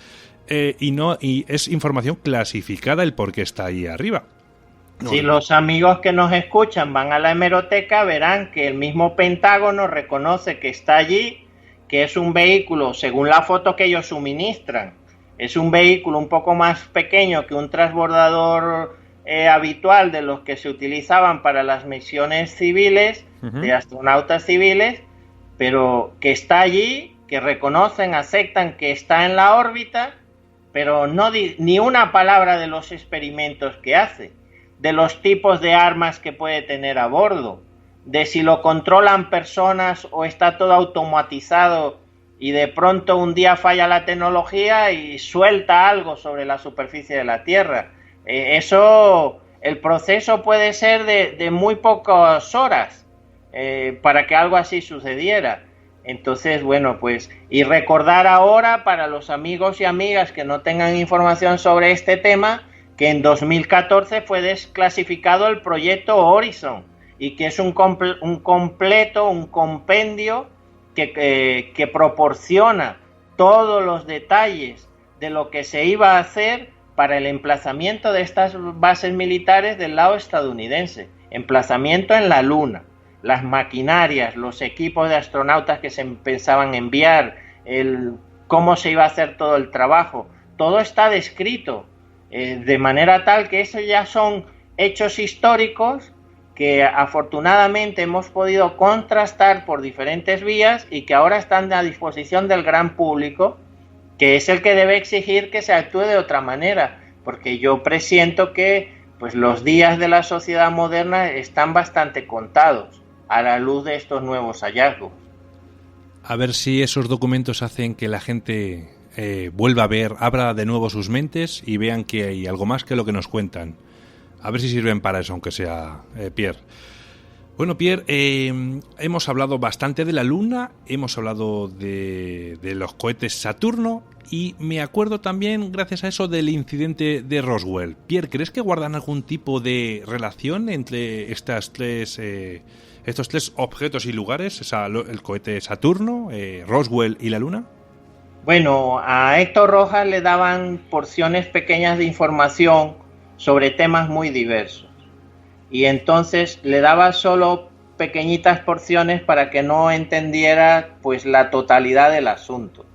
y es información clasificada el por qué está ahí arriba. Si los amigos que nos escuchan van a la hemeroteca, verán que el mismo Pentágono reconoce que está allí, que es un vehículo, según la foto que ellos suministran, es un vehículo un poco más pequeño que un transbordador habitual de los que se utilizaban para las misiones civiles, de astronautas civiles, pero que está allí, que reconocen, aceptan que está en la órbita, pero no ni una palabra de los experimentos que hace, de los tipos de armas que puede tener a bordo, de si lo controlan personas o está todo automatizado y de pronto un día falla la tecnología y suelta algo sobre la superficie de la Tierra. El proceso puede ser de muy pocas horas para que algo así sucediera. Entonces, bueno, pues, y recordar ahora para los amigos y amigas que no tengan información sobre este tema, que en 2014 fue desclasificado el proyecto Horizon, y que es un compendio que proporciona todos los detalles de lo que se iba a hacer para el emplazamiento de estas bases militares del lado estadounidense, emplazamiento en la Luna, las maquinarias, los equipos de astronautas que se pensaban enviar, cómo se iba a hacer todo el trabajo, todo está descrito, de manera tal que esos ya son hechos históricos que afortunadamente hemos podido contrastar por diferentes vías y que ahora están a disposición del gran público, que es el que debe exigir que se actúe de otra manera, porque yo presiento que pues los días de la sociedad moderna están bastante contados a la luz de estos nuevos hallazgos. A ver si esos documentos hacen que la gente vuelva a ver, abra de nuevo sus mentes y vean que hay algo más que lo que nos cuentan. A ver si sirven para eso, aunque sea, Pierre. Bueno, Pierre, hemos hablado bastante de la Luna, hemos hablado de los cohetes Saturno y me acuerdo también, gracias a eso, del incidente de Roswell. Pierre, ¿crees que guardan algún tipo de relación entre estos tres objetos y lugares? El cohete Saturno, Roswell y la Luna. Bueno, a Héctor Rojas le daban porciones pequeñas de información sobre temas muy diversos. Y entonces le daba solo pequeñitas porciones para que no entendiera pues la totalidad del asunto.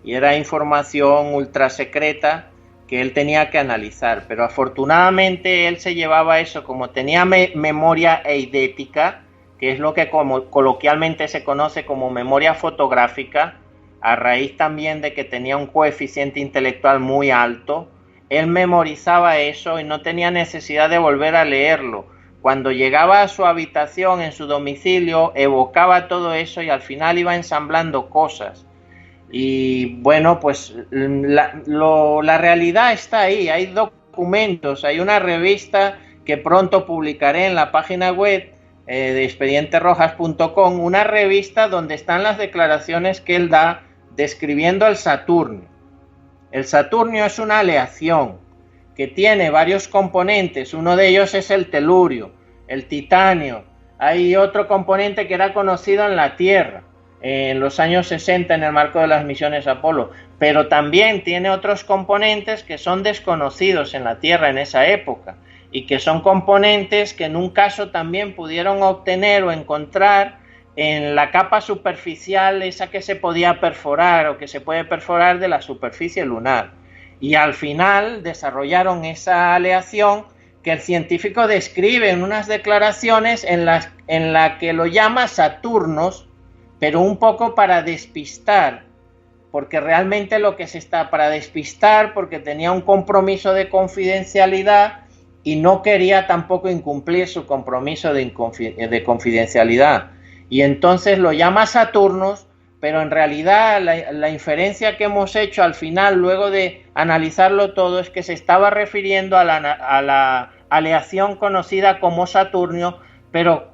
Y era información ultra secreta que él tenía que analizar. Pero afortunadamente él se llevaba eso, como tenía memoria eidética, que es lo que coloquialmente se conoce como memoria fotográfica, a raíz también de que tenía un coeficiente intelectual muy alto, él memorizaba eso y no tenía necesidad de volver a leerlo. Cuando llegaba a su habitación, en su domicilio, evocaba todo eso y al final iba ensamblando cosas. Y bueno, pues la realidad está ahí. Hay documentos. Hay una revista que pronto publicaré en la página web de expedienterojas.com, una revista donde están las declaraciones que él da describiendo el Saturnio. El Saturnio es una aleación que tiene varios componentes. Uno de ellos es el telurio, el titanio. Hay otro componente que era conocido en la Tierra en los años 60 en el marco de las misiones Apolo, pero también tiene otros componentes que son desconocidos en la Tierra en esa época y que son componentes que en un caso también pudieron obtener o encontrar en la capa superficial, esa que se podía perforar o que se puede perforar de la superficie lunar. Y al final desarrollaron esa aleación que el científico describe en unas declaraciones en la que lo llama Saturnos, pero un poco para despistar, porque realmente lo que se está para despistar, porque tenía un compromiso de confidencialidad y no quería tampoco incumplir su compromiso de confidencialidad. Y entonces lo llama Saturnos, pero en realidad la inferencia que hemos hecho al final, luego de analizarlo todo, es que se estaba refiriendo a la aleación conocida como Saturnio, pero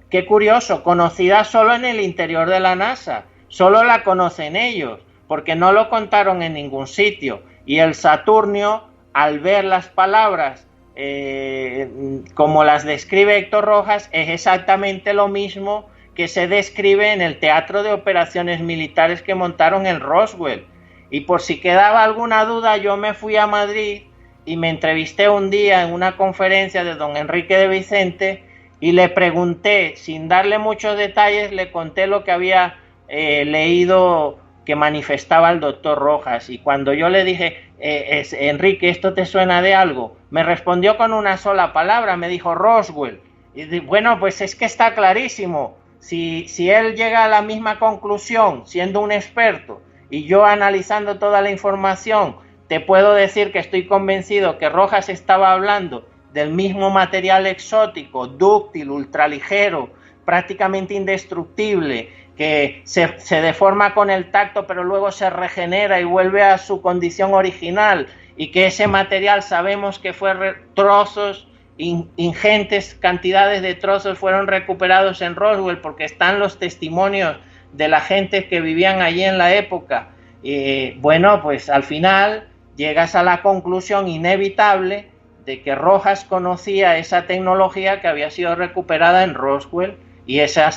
qué curioso, conocida solo en el interior de la NASA, solo la conocen ellos, porque no lo contaron en ningún sitio. Y el Saturnio, al ver las palabras como las describe Héctor Rojas, es exactamente lo mismo que se describe en el teatro de operaciones militares que montaron en Roswell. Y por si quedaba alguna duda, yo me fui a Madrid y me entrevisté un día en una conferencia de don Enrique de Vicente y le pregunté, sin darle muchos detalles, le conté lo que había leído que manifestaba el doctor Rojas. Y cuando yo le dije, Enrique, ¿esto te suena de algo?, me respondió con una sola palabra, me dijo Roswell. Y bueno, pues es que está clarísimo. Si él llega a la misma conclusión siendo un experto y yo analizando toda la información, te puedo decir que estoy convencido que Rojas estaba hablando del mismo material exótico, dúctil, ultraligero, prácticamente indestructible, que se deforma con el tacto pero luego se regenera y vuelve a su condición original, y que ese material sabemos que fue trozos, ingentes cantidades de trozos fueron recuperados en Roswell porque están los testimonios de la gente que vivían allí en la época. Bueno, pues al final llegas a la conclusión inevitable de que Rojas conocía esa tecnología que había sido recuperada en Roswell, y esa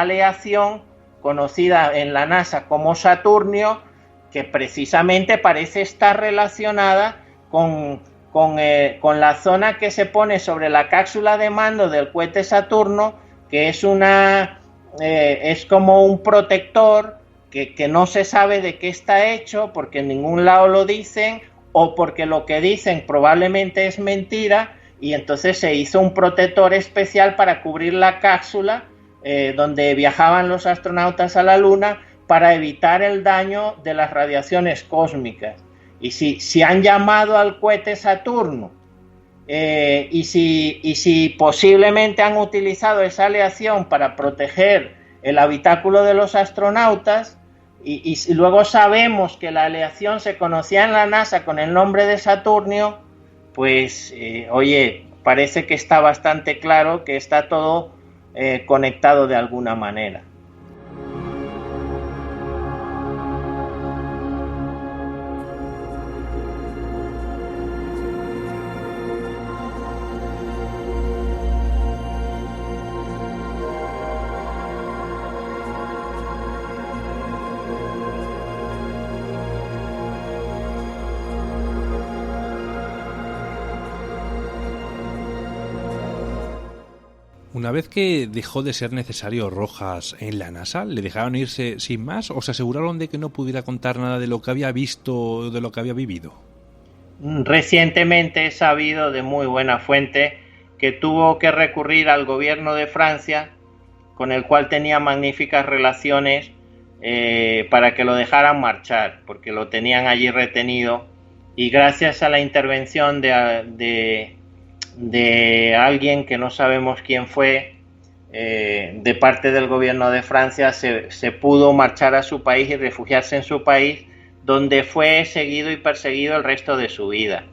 aleación conocida en la NASA como Saturnio, que precisamente parece estar relacionada con la zona que se pone sobre la cápsula de mando del cohete Saturno, que es como un protector que no se sabe de qué está hecho, porque en ningún lado lo dicen, o porque lo que dicen probablemente es mentira, y entonces se hizo un protector especial para cubrir la cápsula donde viajaban los astronautas a la Luna, para evitar el daño de las radiaciones cósmicas. Y si han llamado al cohete Saturno, y si posiblemente han utilizado esa aleación para proteger el habitáculo de los astronautas, y luego sabemos que la aleación se conocía en la NASA con el nombre de Saturnio, pues oye, parece que está bastante claro que está todo conectado de alguna manera. Una vez que dejó de ser necesario Rojas en la NASA, ¿le dejaron irse sin más o se aseguraron de que no pudiera contar nada de lo que había visto o de lo que había vivido? Recientemente he sabido de muy buena fuente que tuvo que recurrir al gobierno de Francia, con el cual tenía magníficas relaciones, para que lo dejaran marchar, porque lo tenían allí retenido, y gracias a la intervención de alguien que no sabemos quién fue, de parte del gobierno de Francia, se pudo marchar a su país y refugiarse en su país, donde fue seguido y perseguido el resto de su vida.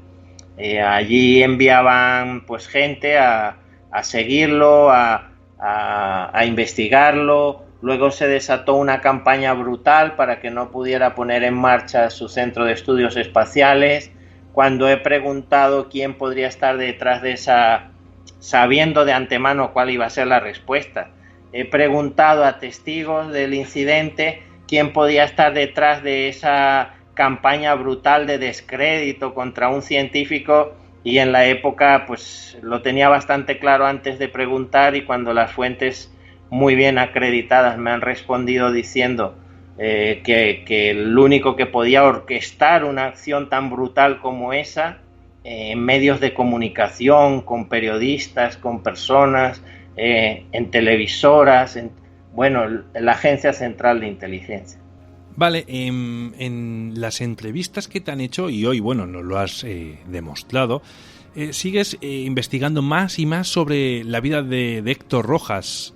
Allí enviaban pues gente a seguirlo, a investigarlo. Luego se desató una campaña brutal para que no pudiera poner en marcha su centro de estudios espaciales. Cuando he preguntado quién podría estar detrás de esa, sabiendo de antemano cuál iba a ser la respuesta, he preguntado a testigos del incidente quién podía estar detrás de esa campaña brutal de descrédito contra un científico, y en la época pues lo tenía bastante claro antes de preguntar, y cuando las fuentes muy bien acreditadas me han respondido diciendo que el único que podía orquestar una acción tan brutal como esa en medios de comunicación, con periodistas, con personas, en televisoras, en la Agencia Central de Inteligencia. Vale, en las entrevistas que te han hecho, y hoy, bueno, nos lo has demostrado, sigues investigando más y más sobre la vida de Héctor Rojas.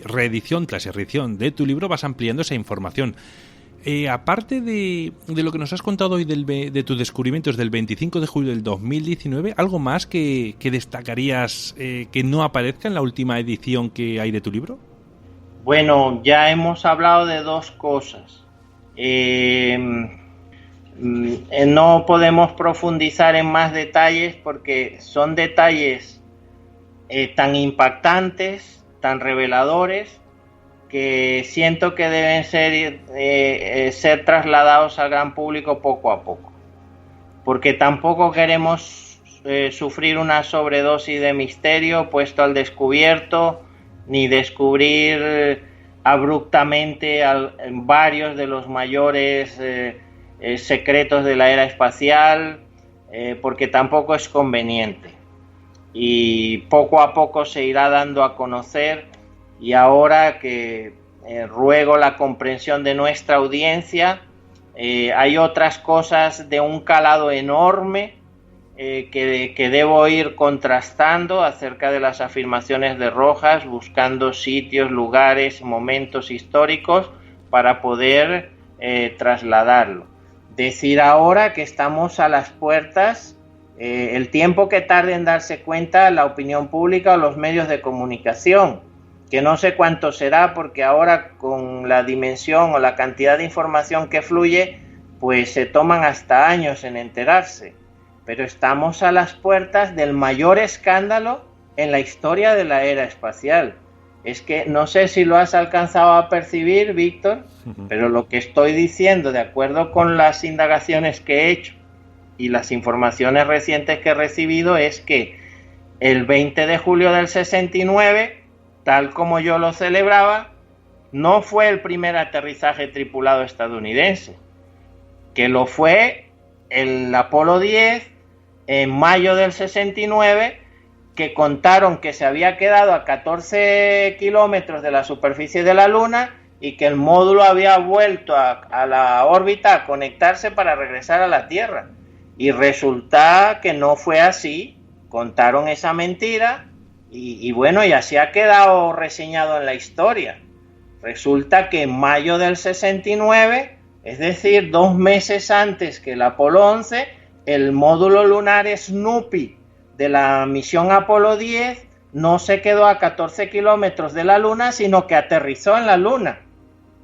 Reedición tras edición de tu libro vas ampliando esa información. Aparte de lo que nos has contado hoy de tus descubrimientos del 25 de julio del 2019, ¿algo más que destacarías que no aparezca en la última edición que hay de tu libro? Bueno, ya hemos hablado de dos cosas. No podemos profundizar en más detalles porque son detalles tan impactantes, tan reveladores, que siento que deben ser trasladados al gran público poco a poco, porque tampoco queremos sufrir una sobredosis de misterio puesto al descubierto, ni descubrir abruptamente varios de los mayores secretos de la era espacial, porque tampoco es conveniente. Y poco a poco se irá dando a conocer, y ahora que ruego la comprensión de nuestra audiencia, hay otras cosas de un calado enorme que debo ir contrastando acerca de las afirmaciones de Rojas, buscando sitios, lugares, momentos históricos para poder trasladarlo. Decir ahora que estamos a las puertas, el tiempo que tarde en darse cuenta la opinión pública o los medios de comunicación, que no sé cuánto será, porque ahora con la dimensión o la cantidad de información que fluye, pues se toman hasta años en enterarse. Pero estamos a las puertas del mayor escándalo en la historia de la era espacial. Es que no sé si lo has alcanzado a percibir, Víctor, pero lo que estoy diciendo, de acuerdo con las indagaciones que he hecho y las informaciones recientes que he recibido, es que el 20 de julio del 69, tal como yo lo celebraba, no fue el primer aterrizaje tripulado estadounidense, que lo fue el Apolo 10 en mayo del 69, que contaron que se había quedado a 14 kilómetros de la superficie de la Luna y que el módulo había vuelto a la órbita a conectarse para regresar a la Tierra. Y resulta que no fue así, contaron esa mentira y bueno, y así ha quedado reseñado en la historia. Resulta que en mayo del 69, es decir, 2 meses antes que el Apolo 11, el módulo lunar Snoopy de la misión Apolo 10 no se quedó a 14 kilómetros de la Luna, sino que aterrizó en la Luna.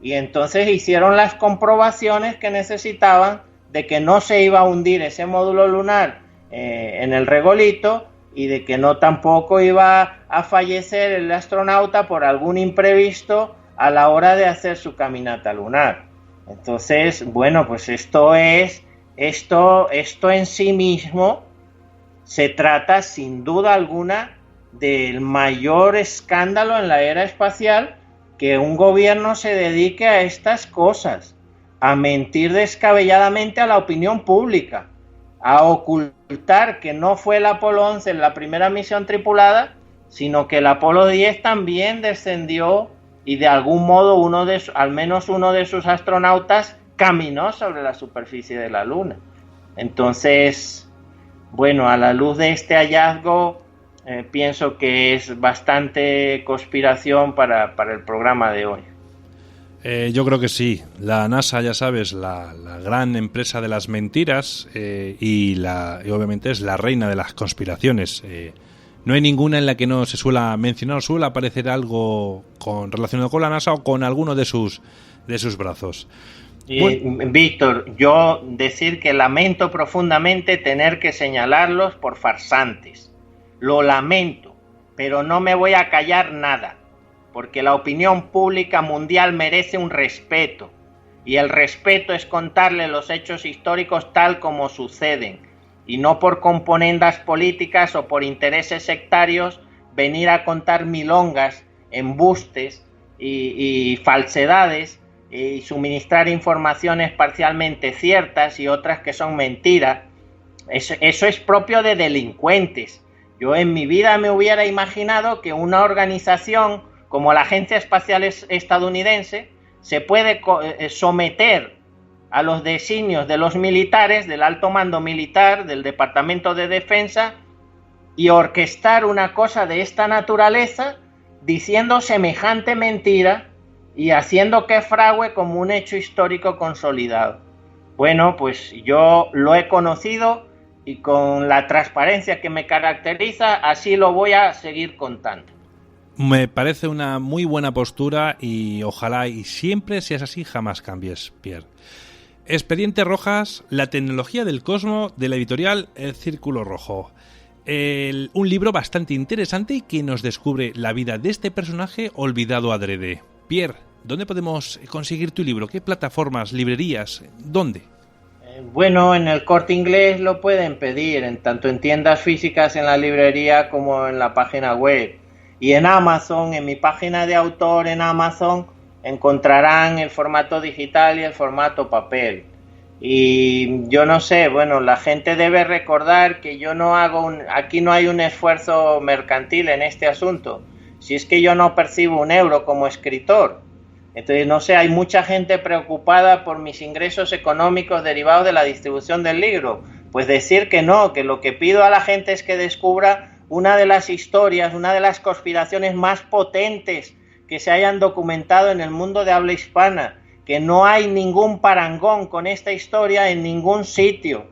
Y entonces hicieron las comprobaciones que necesitaban de que no se iba a hundir ese módulo lunar en el regolito, y de que no tampoco iba a fallecer el astronauta por algún imprevisto a la hora de hacer su caminata lunar. Entonces, bueno, pues esto en sí mismo se trata sin duda alguna del mayor escándalo en la era espacial, que un gobierno se dedique a estas cosas, a mentir descabelladamente a la opinión pública, a ocultar que no fue el Apolo 11 la primera misión tripulada, sino que el Apolo 10 también descendió y de algún modo al menos uno de sus astronautas caminó sobre la superficie de la Luna. Entonces, bueno, a la luz de este hallazgo, pienso que es bastante conspiración para el programa de hoy. Yo creo que sí. La NASA, ya sabes, la gran empresa de las mentiras y obviamente es la reina de las conspiraciones. No hay ninguna en la que no se suela mencionar o suele aparecer algo relacionado con la NASA o con alguno de sus brazos. Víctor, yo decir que lamento profundamente tener que señalarlos por farsantes. Lo lamento, pero no me voy a callar nada, porque la opinión pública mundial merece un respeto, y el respeto es contarle los hechos históricos tal como suceden, y no por componendas políticas o por intereses sectarios venir a contar milongas, embustes y falsedades, y suministrar informaciones parcialmente ciertas y otras que son mentiras. Eso es propio de delincuentes. Yo en mi vida me hubiera imaginado que una organización como la Agencia Espacial Estadounidense se puede someter a los designios de los militares, del alto mando militar, del Departamento de Defensa, y orquestar una cosa de esta naturaleza diciendo semejante mentira y haciendo que fragüe como un hecho histórico consolidado. Bueno, pues yo lo he conocido y con la transparencia que me caracteriza, así lo voy a seguir contando. Me parece una muy buena postura y ojalá y siempre seas así, jamás cambies, Pierre. Expediente Rojas, la tecnología del cosmos, de la editorial El Círculo Rojo. Un libro bastante interesante y que nos descubre la vida de este personaje olvidado adrede. Pierre, ¿dónde podemos conseguir tu libro? ¿Qué plataformas, librerías? ¿Dónde? Bueno, en el Corte Inglés lo pueden pedir, tanto en tiendas físicas en la librería como en la página web. Y en Amazon, en mi página de autor en Amazon, encontrarán el formato digital y el formato papel. Y yo no sé, bueno, la gente debe recordar que yo no hago aquí no hay un esfuerzo mercantil en este asunto. Si es que yo no percibo un euro como escritor. Entonces, no sé, hay mucha gente preocupada por mis ingresos económicos derivados de la distribución del libro. Pues decir que no, que lo que pido a la gente es que descubra una de las historias, una de las conspiraciones más potentes que se hayan documentado en el mundo de habla hispana, que no hay ningún parangón con esta historia en ningún sitio,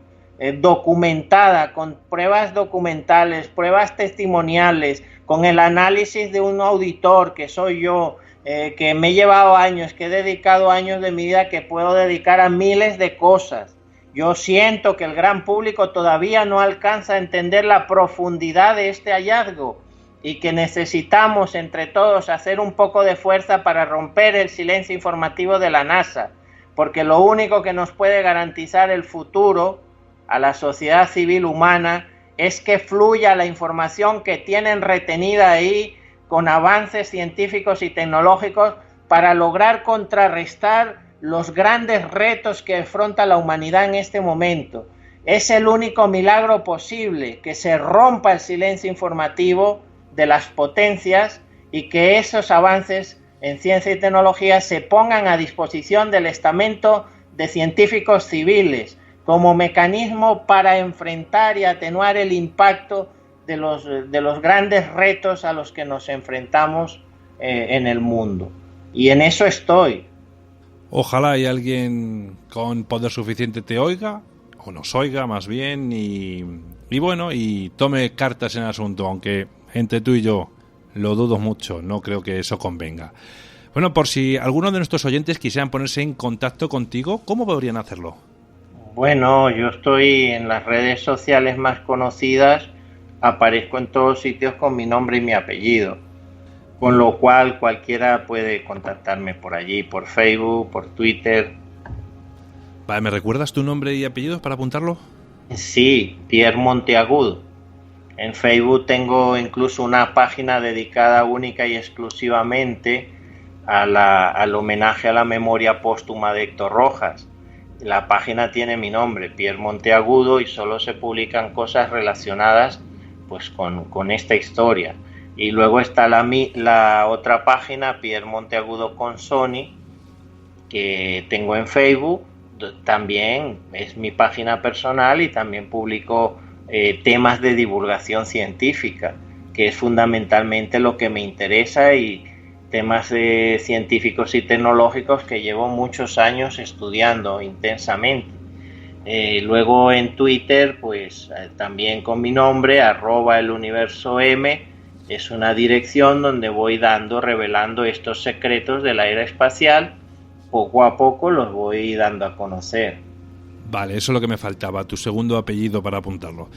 documentada, con pruebas documentales, pruebas testimoniales, con el análisis de un auditor que soy yo, que me he llevado años, que he dedicado años de mi vida, que puedo dedicar a miles de cosas. Yo siento que el gran público todavía no alcanza a entender la profundidad de este hallazgo y que necesitamos entre todos hacer un poco de fuerza para romper el silencio informativo de la NASA, porque lo único que nos puede garantizar el futuro a la sociedad civil humana es que fluya la información que tienen retenida ahí con avances científicos y tecnológicos para lograr contrarrestar los grandes retos que afronta la humanidad en este momento. Es el único milagro posible, que se rompa el silencio informativo de las potencias y que esos avances en ciencia y tecnología se pongan a disposición del estamento de científicos civiles como mecanismo para enfrentar y atenuar el impacto de los grandes retos a los que nos enfrentamos en el mundo. Y en eso estoy. Ojalá hay alguien con poder suficiente te oiga, o nos oiga más bien, y bueno, y tome cartas en el asunto, aunque entre tú y yo lo dudo mucho, no creo que eso convenga. Bueno, por si alguno de nuestros oyentes quisieran ponerse en contacto contigo, ¿cómo podrían hacerlo? Bueno, yo estoy en las redes sociales más conocidas, aparezco en todos sitios con mi nombre y mi apellido. Con lo cual cualquiera puede contactarme por allí, por Facebook, por Twitter. Vale, ¿me recuerdas tu nombre y apellido para apuntarlo? Sí, Pierre Monteagudo. En Facebook tengo incluso una página dedicada única y exclusivamente al homenaje a la memoria póstuma de Héctor Rojas. La página tiene mi nombre, Pierre Monteagudo, y solo se publican cosas relacionadas pues con esta historia. Y luego está la otra página, Pierre Monteagudo con Sony, que tengo en Facebook. También es mi página personal y también publico temas de divulgación científica, que es fundamentalmente lo que me interesa, y temas científicos y tecnológicos que llevo muchos años estudiando intensamente. Luego en Twitter, pues también con mi nombre, @eluniversom, es una dirección donde voy revelando estos secretos de la era espacial. Poco a poco los voy dando a conocer. Vale, eso es lo que me faltaba, tu segundo apellido para apuntarlo.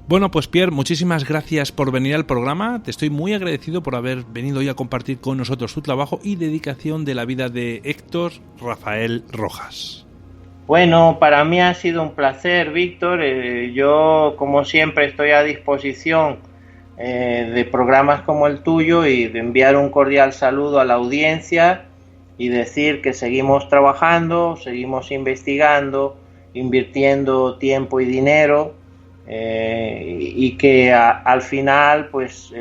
Bueno, pues Pierre, muchísimas gracias por venir al programa. Te estoy muy agradecido por haber venido hoy a compartir con nosotros tu trabajo y dedicación de la vida de Héctor Rafael Rojas. Bueno, para mí ha sido un placer, Víctor. Yo, como siempre, estoy a disposición de programas como el tuyo y de enviar un cordial saludo a la audiencia y decir que seguimos trabajando, seguimos investigando, invirtiendo tiempo y dinero, y que al final, pues,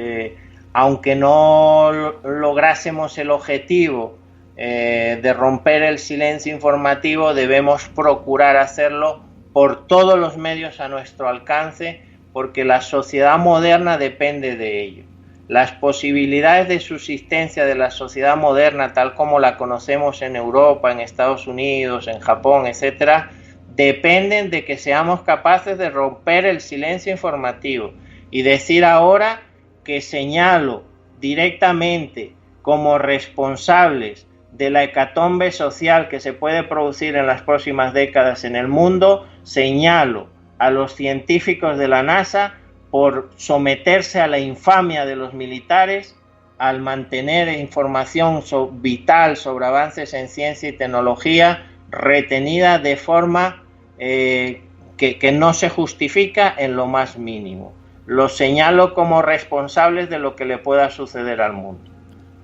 aunque no lográsemos el objetivo de romper el silencio informativo, debemos procurar hacerlo por todos los medios a nuestro alcance, porque la sociedad moderna depende de ello. Las posibilidades de subsistencia de la sociedad moderna, tal como la conocemos en Europa, en Estados Unidos, en Japón, etcétera, dependen de que seamos capaces de romper el silencio informativo y decir ahora que señalo directamente como responsables de la hecatombe social que se puede producir en las próximas décadas en el mundo, señalo a los científicos de la NASA por someterse a la infamia de los militares al mantener información vital sobre avances en ciencia y tecnología retenida de forma que no se justifica en lo más mínimo. Los señalo como responsables de lo que le pueda suceder al mundo.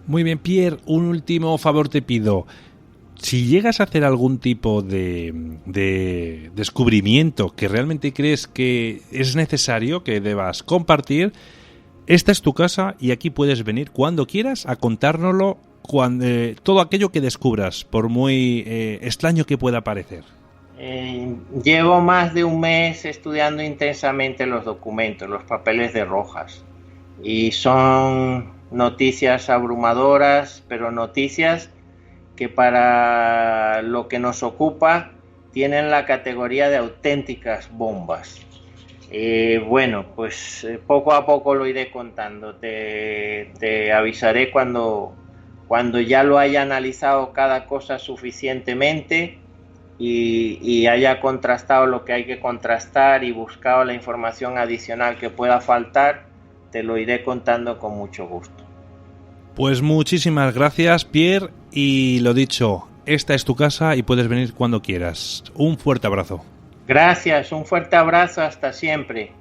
Muy bien, Pierre, un último favor te pido. Si llegas a hacer algún tipo de descubrimiento que realmente crees que es necesario, que debas compartir, esta es tu casa y aquí puedes venir cuando quieras a contárnoslo, todo aquello que descubras, por muy extraño que pueda parecer. Llevo más de un mes estudiando intensamente los documentos, los papeles de Rojas, y son noticias abrumadoras, pero noticias que para lo que nos ocupa tienen la categoría de auténticas bombas. Bueno, pues poco a poco lo iré contando. Te avisaré cuando ya lo haya analizado cada cosa suficientemente y haya contrastado lo que hay que contrastar y buscado la información adicional que pueda faltar. Te lo iré contando con mucho gusto. Pues muchísimas gracias, Pierre, y lo dicho, esta es tu casa y puedes venir cuando quieras. Un fuerte abrazo. Gracias, un fuerte abrazo, hasta siempre.